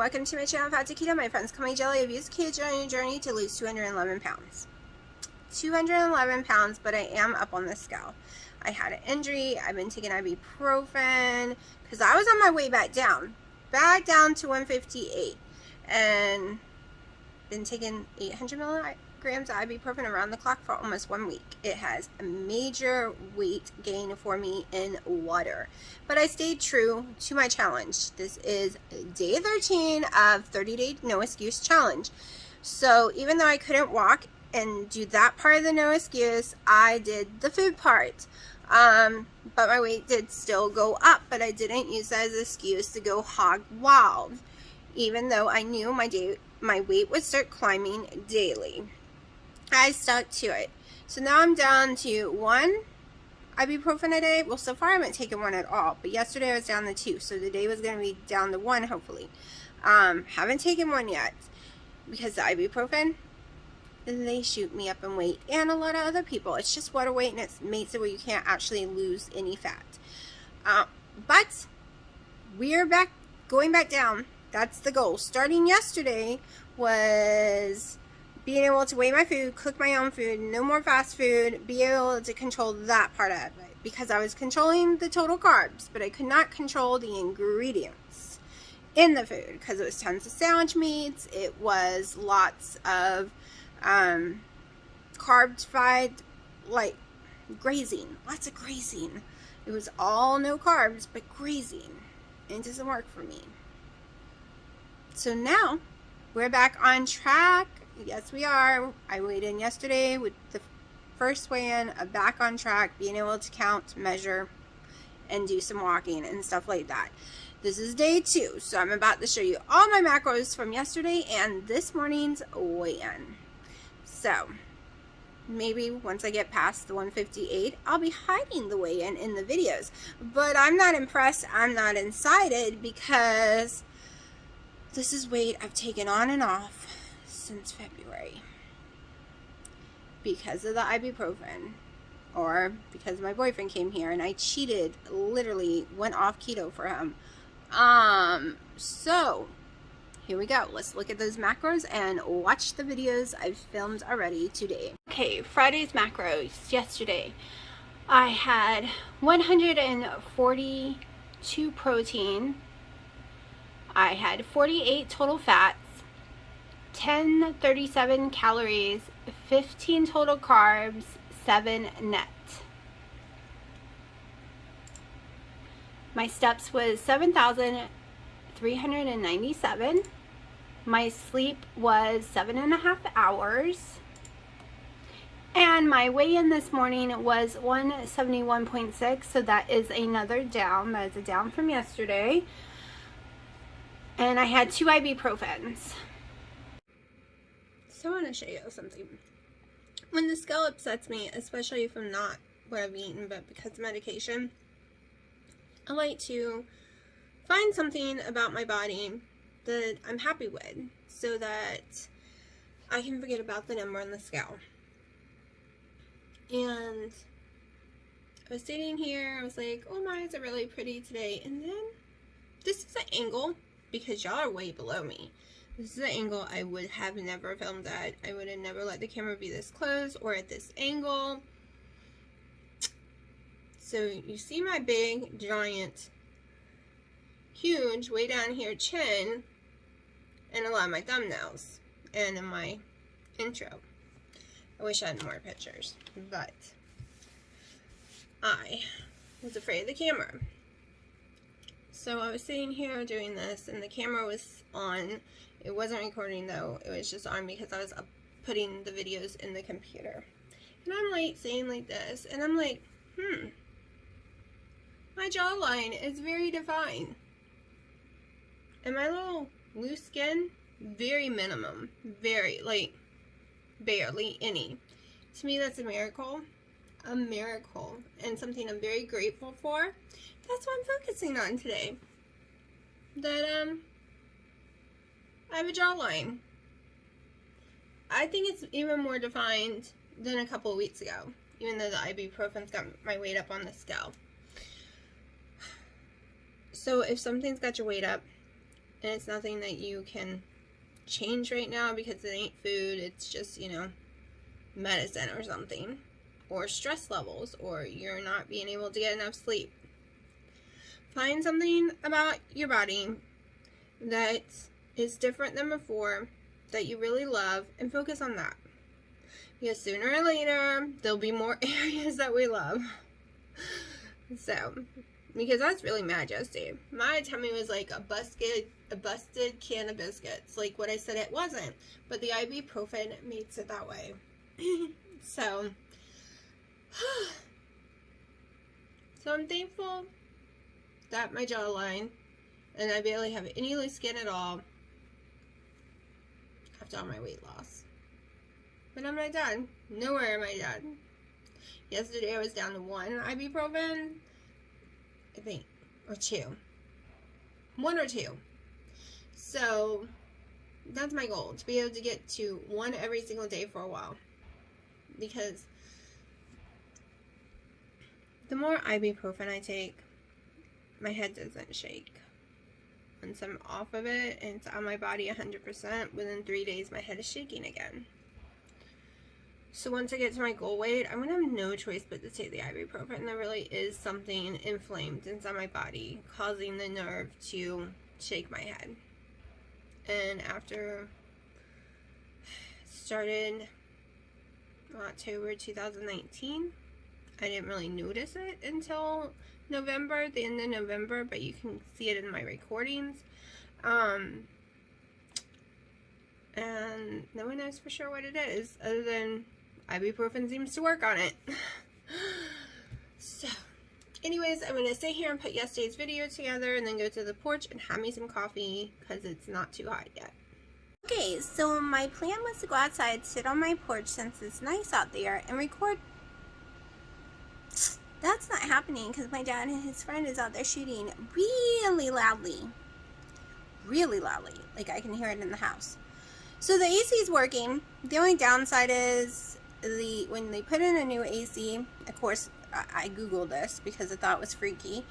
welcome to my channel, Fat to Keto. My friends call me Jelly. I've used keto journey to lose 211 pounds. 211 pounds, but I am up on the scale. I had an injury. I've been taking ibuprofen because I was on my way back down to 158, and been taking 800 milligrams of ibuprofen around the clock for almost 1 week. It has a major weight gain for me in water, but I stayed true to my challenge. This is day 13 of 30-day no excuse challenge. So even though I couldn't walk and do that part of the no excuse, I did the food part. But my weight did still go up, but I didn't use that as an excuse to go hog wild, even though I knew my weight would start climbing daily. I stuck to it. So now I'm down to 1 ibuprofen a day. Well, so far I haven't taken 1 at all, but yesterday I was down to 2, so today was going to be down to 1 hopefully. Haven't taken 1 yet because the ibuprofen, they shoot me up in weight, and a lot of other people. It's just water weight, and it makes it where you can't actually lose any fat. But we're going back down. That's the goal. Starting yesterday was being able to weigh my food, cook my own food, no more fast food, be able to control that part of it, because I was controlling the total carbs, but I could not control the ingredients in the food because it was tons of sandwich meats. It was lots of carbs fried, like grazing, lots of grazing. It was all no carbs, but grazing, and it doesn't work for me. So now we're back on track. Yes, we are. I weighed in yesterday with the first weigh-in, back on track, being able to count, measure, and do some walking and stuff like that. This is day 2, so I'm about to show you all my macros from yesterday and this morning's weigh-in. So maybe once I get past the 158, I'll be hiding the weigh-in in the videos. But I'm not impressed. I'm not excited because this is weight I've taken on and off since February because of the ibuprofen, or because my boyfriend came here and I cheated, literally went off keto for him. So here we go. Let's look at those macros and watch the videos I've filmed already today. Okay, Friday's macros. Yesterday I had 142 protein. I had 48 total fats, 1037 calories, 15 total carbs, 7 net. My steps was 7,397. My sleep was 7.5 hours. And my weigh-in this morning was 171.6, so that is another down. That is a down from yesterday. And I had 2 ibuprofens. So I want to show you something. When the scale upsets me, especially from not what I've eaten, but because of medication, I like to find something about my body that I'm happy with so that I can forget about the number on the scale. And I was sitting here, I was like, oh my, is it really pretty today? And then this is an angle, because y'all are way below me. This is an angle I would have never filmed at. I would have never let the camera be this close or at this angle. So you see my big, giant, huge, way down here chin, and a lot of my thumbnails, and in my intro. I wish I had more pictures, but I was afraid of the camera. So I was sitting here doing this, and the camera was on. It wasn't recording though, it was just on because I was putting the videos in the computer. And I'm like saying like this, and I'm like, my jawline is very defined. And my little loose skin, very minimum, very, like, barely any. To me, that's a miracle, and something I'm very grateful for. That's what I'm focusing on today. That, I have a jawline. I think it's even more defined than a couple of weeks ago, even though the ibuprofen's got my weight up on the scale. So if something's got your weight up, And it's nothing that you can change right now because it ain't food. It's just, medicine or something. Or stress levels. Or you're not being able to get enough sleep. Find something about your body that is different than before, that you really love, and focus on that. Because sooner or later, there'll be more areas that we love. So, because that's really mad yesterday. My tummy was like a busted can of biscuits. Like what I said it wasn't. But the ibuprofen makes it that way. So I'm thankful that my jawline, and I barely have any loose skin at all after all my weight loss. But I'm not done. Nowhere am I done. Yesterday I was down to 1 ibuprofen, I think, or 2. 1 or 2. So that's my goal, to be able to get to 1 every single day for a while. Because the more ibuprofen I take, my head doesn't shake. Once I'm off of it and it's on my body 100%, within 3 days my head is shaking again. So once I get to my goal weight, I'm going to have no choice but to take the ibuprofen. There really is something inflamed inside my body causing the nerve to shake my head. And after started October 2019, I didn't really notice it until November, the end of November, but you can see it in my recordings. And no one knows for sure what it is, other than ibuprofen seems to work on it. So, anyways, I'm going to sit here and put yesterday's video together and then go to the porch and have me some coffee because it's not too hot yet. Okay, so my plan was to go outside, sit on my porch since it's nice out there, and record. That's not happening because my dad and his friend is out there shooting really loudly. Really loudly. Like I can hear it in the house. So the AC is working. The only downside is when they put in a new AC, of course, I Googled this because I thought it was freaky.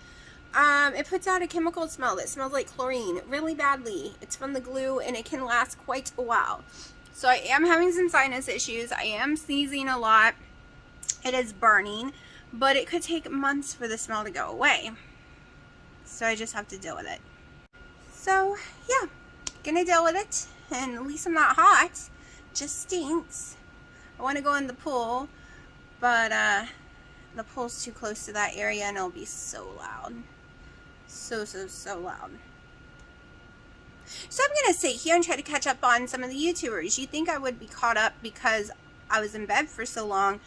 It puts out a chemical smell that smells like chlorine really badly. It's from the glue and it can last quite a while. So I am having some sinus issues. I am sneezing a lot. It is burning, but it could take months for the smell to go away. So I just have to deal with it. So yeah, gonna deal with it. And at least I'm not hot. Just stinks. I want to go in the pool, but the pool's too close to that area and it'll be so loud. So loud. So I'm going to sit here and try to catch up on some of the YouTubers. You think I would be caught up because I was in bed for so long,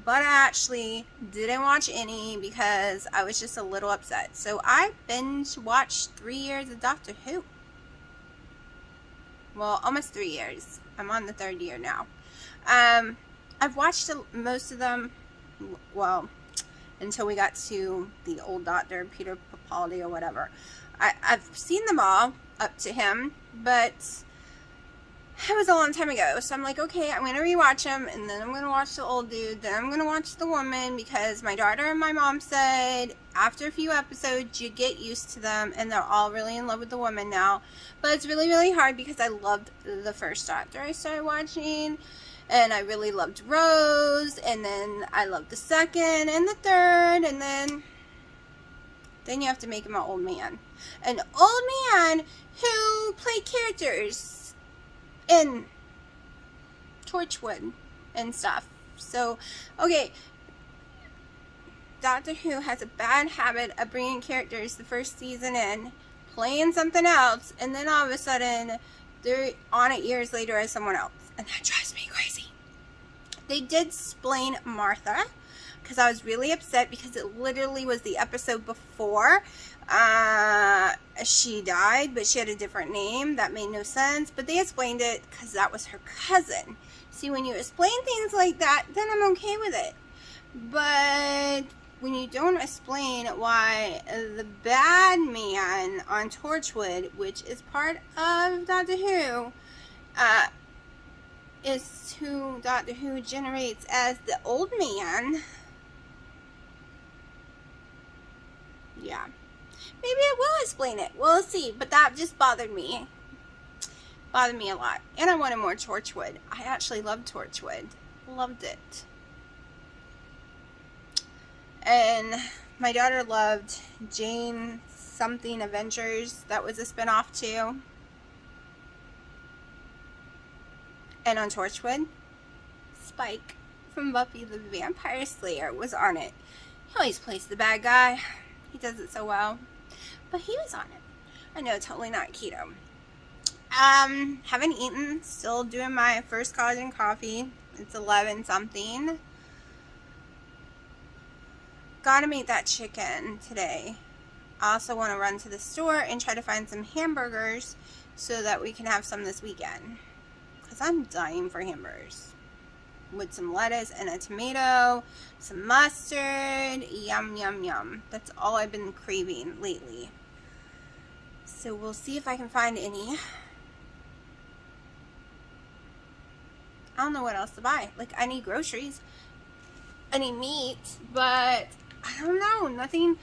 but I actually didn't watch any because I was just a little upset. So I binge watched 3 years of Doctor Who. Well, almost 3 years. I'm on the 3rd year now. I've watched most of them, well, until we got to the old doctor, Peter Capaldi or whatever. I've seen them all up to him, but it was a long time ago. So I'm like, okay, I'm going to rewatch them, and then I'm going to watch the old dude, then I'm going to watch the woman, because my daughter and my mom said after a few episodes, you get used to them, and they're all really in love with the woman now. But it's really, really hard because I loved the first Doctor I started watching, and I really loved Rose, and then I loved the second and the third, and then you have to make him an old man. An old man who played characters in Torchwood and stuff. So, okay, Doctor Who has a bad habit of bringing characters the first season in, playing something else, and then all of a sudden they're on it years later as someone else, and that drives me crazy. They did explain Martha, because I was really upset because it literally was the episode before she died, but she had a different name. That made no sense, but they explained it because that was her cousin. See, when you explain things like that, then I'm okay with it. But when you don't explain why the bad man on Torchwood, which is part of Doctor Who, is who Doctor Who generates as the old man. Yeah. maybe it will explain it. We'll see. But that just bothered me. Bothered me a lot. And I wanted more torchwood. I actually loved torchwood. Loved it. And my daughter loved Jane something Adventures. That was a spinoff too. And on Torchwood, Spike from Buffy the Vampire Slayer was on it. He always plays the bad guy. He does it so well. But he was on it. I know, totally not keto. Haven't eaten. Still doing my first collagen coffee. It's 11 something. Gotta make that chicken today. I also want to run to the store and try to find some hamburgers so that we can have some this weekend. Because I'm dying for hamburgers. With some lettuce and a tomato, some mustard, yum, yum, yum. That's all I've been craving lately. So we'll see if I can find any. I don't know what else to buy. Like, I need groceries. I need meat, but I don't know. Nothing's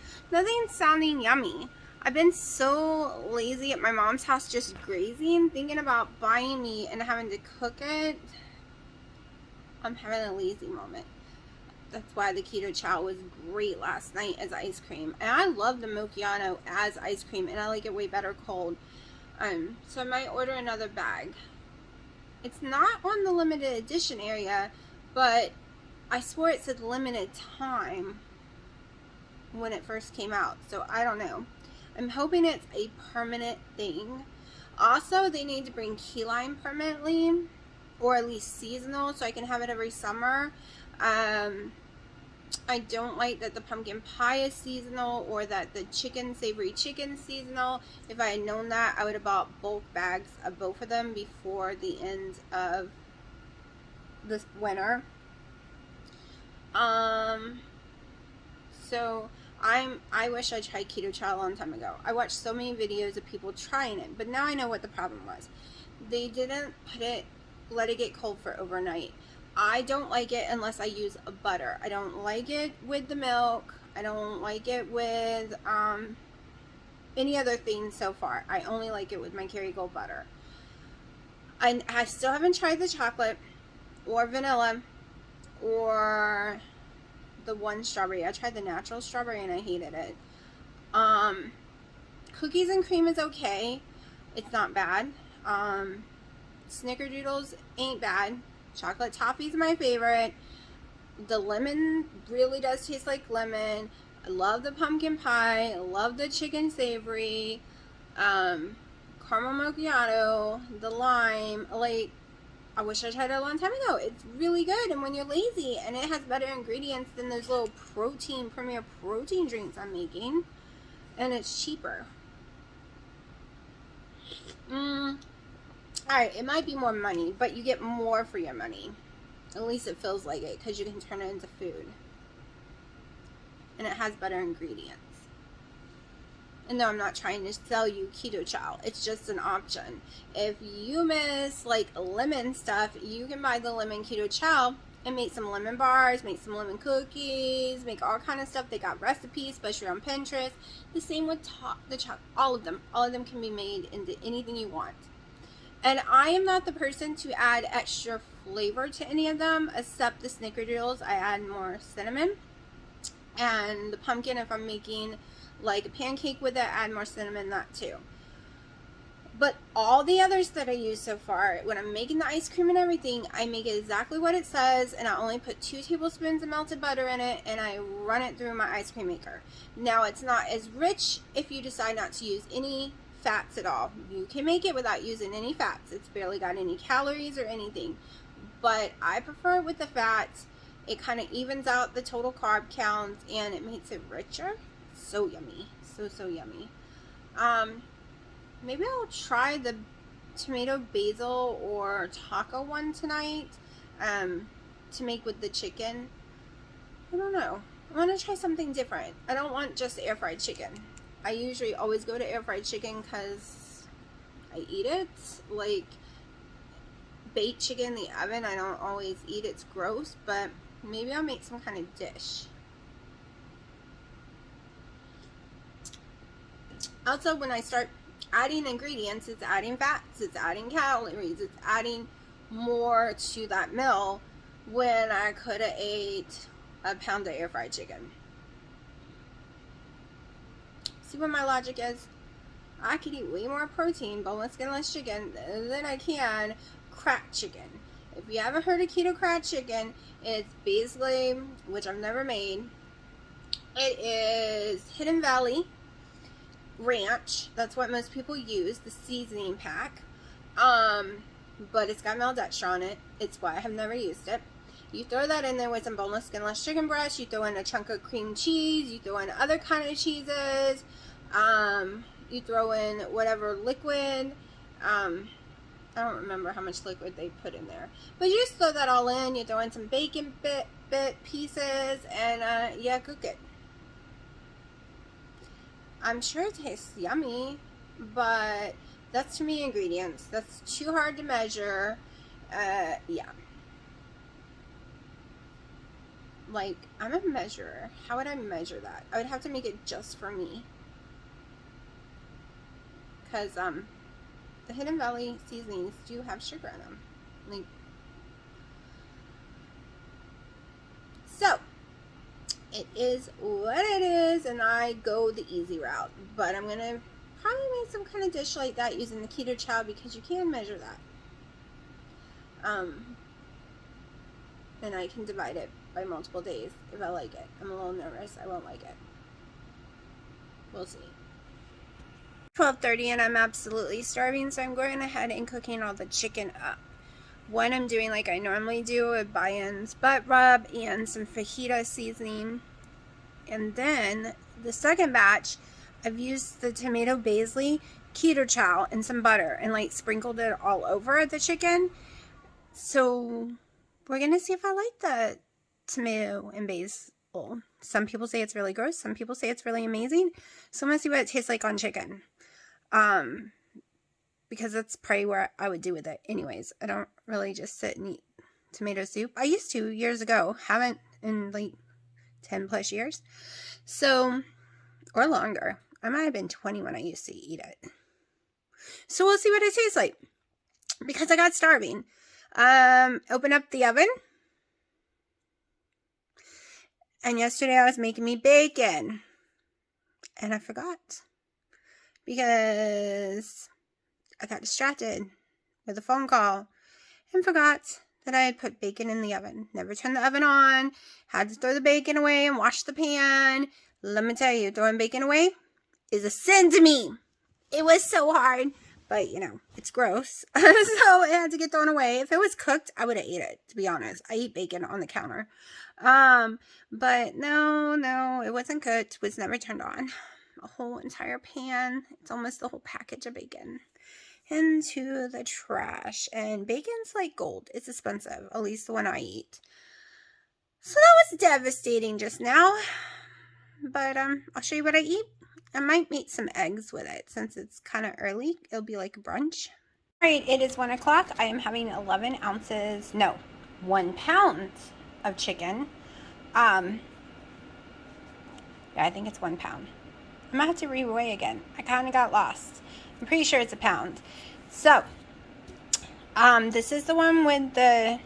sounding yummy. I've been so lazy at my mom's house just grazing, thinking about buying meat and having to cook it. I'm having a lazy moment. That's why the Keto Chow was great last night as ice cream. And I love the Mochiano as ice cream, and I like it way better cold. So I might order another bag. It's not on the limited edition area, but I swore it said limited time when it first came out. So I don't know. I'm hoping it's a permanent thing. Also, they need to bring key lime permanently, or at least seasonal, so I can have it every summer. I don't like that the pumpkin pie is seasonal, or that the savory chicken is seasonal. If I had known that, I would have bought bulk bags of both of them before the end of this winter. So I wish I tried Keto Chow a long time ago. I watched so many videos of people trying it, but now I know what the problem was. They didn't let it get cold for overnight. I don't like it unless I use a butter. I don't like it with the milk. I don't like it with any other thing so far. I only like it with my Kerrygold butter. I still haven't tried the chocolate or vanilla or the one strawberry. I tried the natural strawberry and I hated it. Cookies and cream is okay. It's not bad. Snickerdoodles ain't bad. Chocolate toffee is my favorite. The lemon really does taste like lemon. I love the pumpkin pie. I love the chicken savory. Caramel macchiato. The lime. Like, I wish I tried it a long time ago. It's really good, and when you're lazy, and it has better ingredients than those little Premier Protein drinks I'm making, and it's cheaper. Alright, it might be more money, but you get more for your money. At least it feels like it, because you can turn it into food. And it has better ingredients. And no, I'm not trying to sell you Keto Chow. It's just an option. If you miss, like, lemon stuff, you can buy the lemon Keto Chow and make some lemon bars, make some lemon cookies, make all kind of stuff. They got recipes, especially on Pinterest. The same with the chocolate. All of them. All of them can be made into anything you want. And I am not the person to add extra flavor to any of them, except the snickerdoodles. I add more cinnamon. And the pumpkin, if I'm making like a pancake with it, add more cinnamon, that too. But all the others that I use so far, when I'm making the ice cream and everything, I make it exactly what it says, and I only put 2 tablespoons of melted butter in it, and I run it through my ice cream maker. Now, it's not as rich if you decide not to use any fats at all. You can make it without using any fats. It's barely got any calories or anything. But I prefer it with the fats. It kind of evens out the total carb count, and it makes it richer. So yummy. So yummy. Maybe I'll try the tomato basil or taco one tonight to make with the chicken. I don't know. I want to try something different. I don't want just air fried chicken. I usually always go to air fried chicken because I eat it. Like baked chicken in the oven, I don't always eat. It's gross, but maybe I'll make some kind of dish. Also, when I start adding ingredients, it's adding fats, it's adding calories, it's adding more to that meal when I could have ate a pound of air fried chicken. See what my logic is? I could eat way more protein, boneless, skinless chicken than I can cracked chicken. If you haven't heard of keto cracked chicken, it's basically, which I've never made, it is Hidden Valley ranch. That's what most people use, the seasoning pack. But it's got maltodextrin on it. It's why I have never used it. You throw that in there with some boneless, skinless chicken breast. You throw in a chunk of cream cheese. You throw in other kind of cheeses. You throw in whatever liquid. I don't remember how much liquid they put in there. But you just throw that all in. You throw in some bacon bit pieces. And yeah, cook it. I'm sure it tastes yummy, but that's too many ingredients. That's too hard to measure. Yeah. Like, I'm a measurer. How would I measure that? I would have to make it just for me. Because, the Hidden Valley seasonings do have sugar in them. Like, so, it is what it is, and I go the easy route. But I'm going to probably make some kind of dish like that using the Keto Chow because you can measure that. And I can divide it by multiple days if I like it. I'm a little nervous. I won't like it. We'll see. 12:30 and I'm absolutely starving, so I'm going ahead and cooking all the chicken up. One I'm doing like I normally do with Bayern's butt rub and some fajita seasoning. And then the second batch, I've used the tomato basil Keto Chow and some butter and like sprinkled it all over the chicken. So we're going to see if I like the tomato and basil. Some people say it's really gross. Some people say it's really amazing. So I'm going to see what it tastes like on chicken. Because that's probably where I would do with it anyways. I don't really just sit and eat tomato soup. I used to years ago. Haven't in like 10 plus years. So, or longer. I might have been 20 when I used to eat it. So we'll see what it tastes like. Because I got starving. Open up the oven. And yesterday I was making me bacon. And I forgot. Because I got distracted with a phone call. And forgot that I had put bacon in the oven. Never turned the oven on. Had to throw the bacon away and wash the pan. Let me tell you, throwing bacon away is a sin to me. It was so hard. But, you know, it's gross. So it had to get thrown away. If it was cooked, I would have ate it, to be honest. I eat bacon on the counter. But no, it wasn't cooked. It was never turned on. A whole entire pan. It's almost the whole package of bacon. Into the trash. And bacon's like gold. It's expensive. At least the one I eat. So that was devastating just now. But, I'll show you what I eat. I might make some eggs with it since it's kind of early. It'll be like a brunch. Alright, it is 1 o'clock. I am having 11 ounces, no, 1 pound of chicken. Yeah, I think it's 1 pound. I might have to re-weigh again. I kind of got lost. I'm pretty sure it's a pound. So, this is the one with the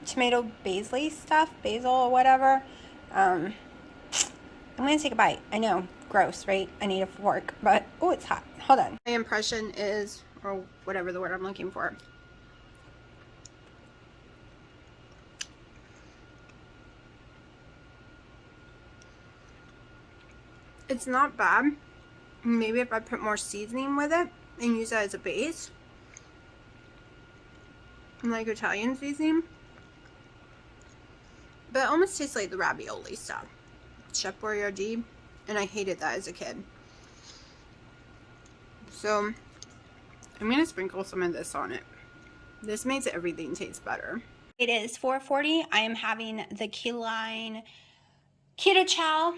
tomato basil stuff, basil or whatever. I'm going to take a bite. I know, gross, right? I need a fork, but, oh, it's hot. Hold on. My impression is, or whatever the word I'm looking for. It's not bad. Maybe if I put more seasoning with it and use that as a base. Like Italian seasoning. But it almost tastes like the ravioli stuff. Chef Boyardee. And I hated that as a kid. So, I'm going to sprinkle some of this on it. This makes everything taste better. It is 4:40. I am having the Keyline Keto Chow.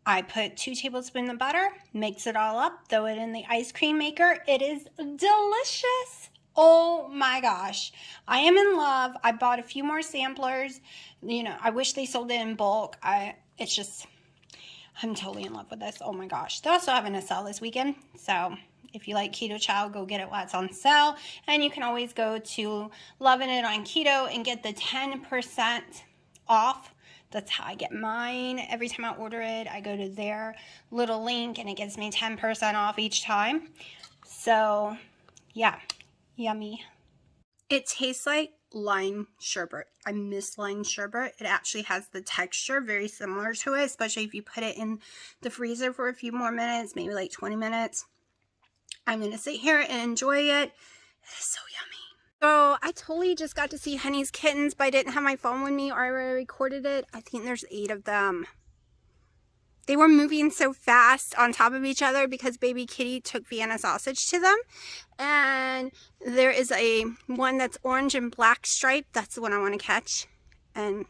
I put 2 tablespoons of butter, mix it all up, throw it in the ice cream maker. It is delicious. Oh my gosh. I am in love. I bought a few more samplers. You know, I wish they sold it in bulk. It's just, I'm totally in love with this. Oh my gosh. They're also having a sale this weekend. So if you like Keto Chow, go get it while it's on sale. And you can always go to Loving It on Keto and get the 10% off. That's how I get mine. Every time I order it, I go to their little link and it gives me 10% off each time. So yeah, yummy. It tastes like lime sherbet. I miss lime sherbet. It actually has the texture very similar to it, especially if you put it in the freezer for a few more minutes, maybe like 20 minutes. I'm going to sit here and enjoy it. It is so yummy. So I totally just got to see Honey's kittens, but I didn't have my phone with me or I recorded it. I think there's 8 of them. They were moving so fast on top of each other because baby kitty took Vienna sausage to them. And there is one that's orange and black striped. That's the one I want to catch and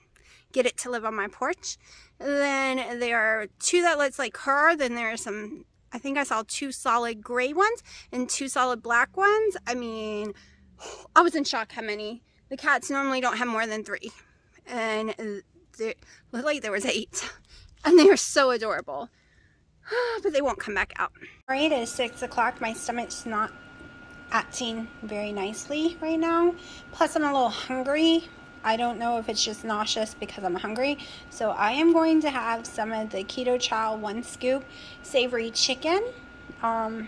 get it to live on my porch. Then there are 2 that looks like her. Then there are some, I think I saw 2 solid gray ones and 2 solid black ones. I mean, I was in shock how many. The cats normally don't have more than 3. And it looked like there was 8. And they are so adorable. But they won't come back out. Alright, it is 6 o'clock. My stomach's not acting very nicely right now. Plus, I'm a little hungry. I don't know if it's just nauseous because I'm hungry. So I am going to have some of the Keto Chow 1 scoop savory chicken. And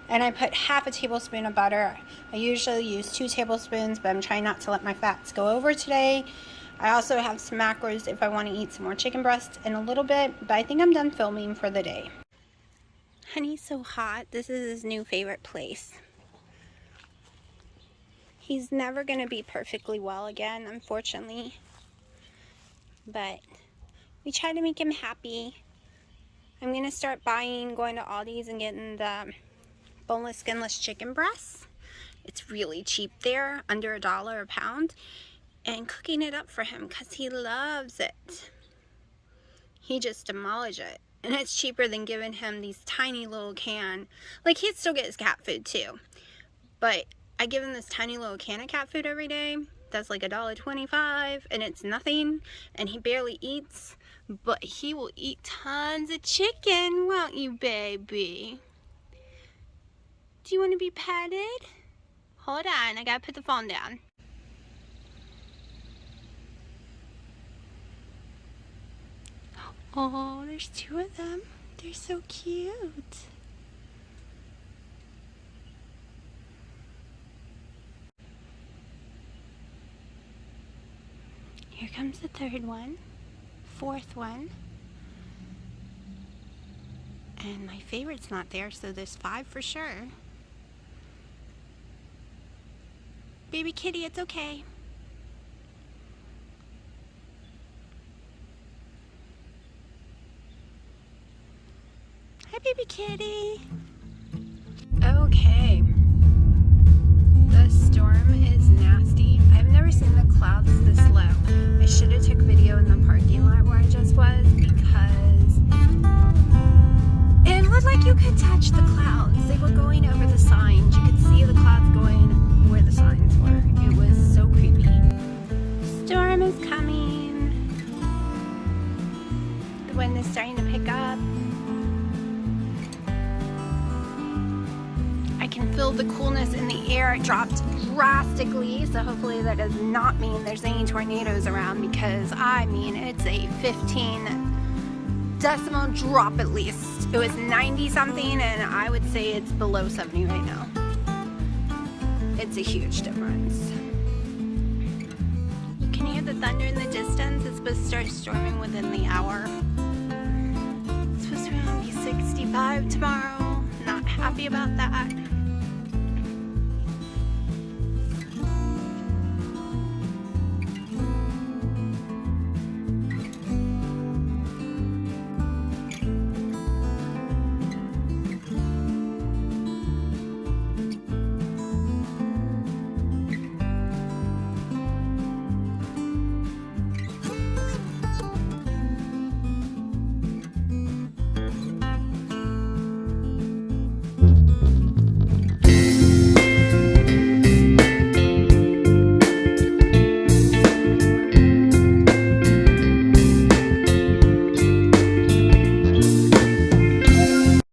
I put half a tablespoon of butter. I usually use 2 tablespoons, but I'm trying not to let my fats go over today. I also have some macros if I want to eat some more chicken breast in a little bit, but I think I'm done filming for the day. Honey's so hot. This is his new favorite place. He's never going to be perfectly well again, unfortunately. But we try to make him happy. I'm going to start going to Aldi's and getting the boneless, skinless chicken breasts. It's really cheap there, under $1 a pound. And cooking it up for him because he loves it. He just demolishes it. And it's cheaper than giving him these tiny little can. Like, he'd still get his cat food too. But I give him this tiny little can of cat food every day. That's like $1.25 and it's nothing. And he barely eats. But he will eat tons of chicken, won't you, baby? Do you want to be petted? Hold on, I gotta put the phone down. Oh, there's 2 of them. They're so cute. Here comes the 3rd one, 4th one. And my favorite's not there, so there's 5 for sure. Baby kitty, it's okay. Hi, baby kitty. Okay. The storm is nasty. I've never seen the clouds this low. I should have took video in the parking lot where I just was because it looked like you could touch the clouds. They were going over the signs. You could see the clouds going where the signs were. It was so creepy. Storm is coming. The wind is starting to pick up. I can feel the coolness in the air. It dropped drastically, so hopefully that does not mean there's any tornadoes around because, I mean, it's a 15 decimal drop at least. It was 90 something and I would say it's below 70 right now. It's a huge difference. You can hear the thunder in the distance. It's supposed to start storming within the hour. It's supposed to be 65 tomorrow. Not happy about that.